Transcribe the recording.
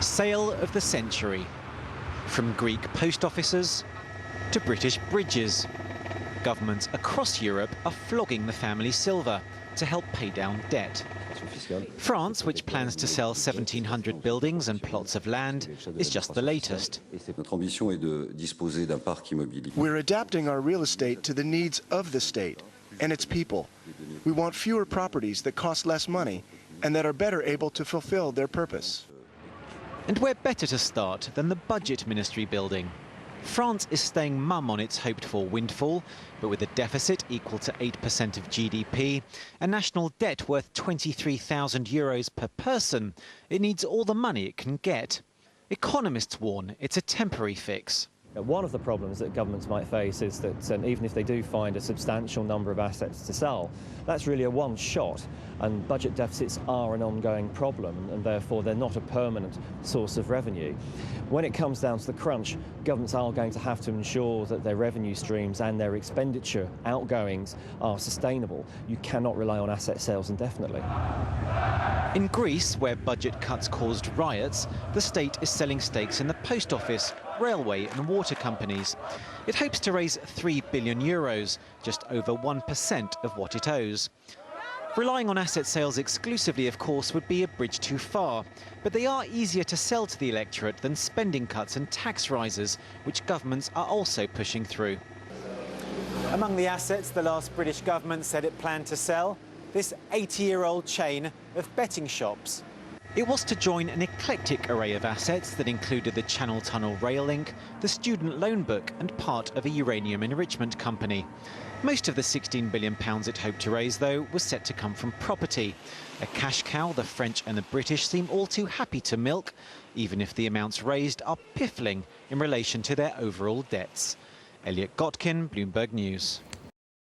Sale of the century. From Greek post offices to British bridges. Governments across Europe are flogging the family silver to help pay down debt. France, which plans to sell 1,700 buildings and plots of land, is just the latest. We're adapting our real estate to the needs of the state and its people. We want fewer properties that cost less money and that are better able to fulfill their purpose. And where better to start than the Budget Ministry building? France is staying mum on its hoped-for windfall, but with a deficit equal to 8% of GDP, a national debt worth €23,000 per person, it needs all the money it can get. Economists warn it's a temporary fix. One of the problems that governments might face is that even if they do find a substantial number of assets to sell, that's really a one-shot, and budget deficits are an ongoing problem, and therefore they're not a permanent source of revenue. When it comes down to the crunch, governments are going to have to ensure that their revenue streams and their expenditure outgoings are sustainable. You cannot rely on asset sales indefinitely. In Greece, where budget cuts caused riots, the state is selling stakes in the post office, railway and water companies. It hopes to raise €3 billion, just over 1% of what it owes. Relying on asset sales exclusively, of course, would be a bridge too far, but they are easier to sell to the electorate than spending cuts and tax rises, which governments are also pushing through. Among the assets the last British government said it planned to sell, this 80-year-old chain of betting shops. It was to join an eclectic array of assets that included the Channel Tunnel rail link, the student loan book and part of a uranium enrichment company. Most of the £16 billion it hoped to raise, though, was set to come from property. A cash cow the French and the British seem all too happy to milk, even if the amounts raised are piffling in relation to their overall debts. Elliott, Gotkine, Bloomberg News.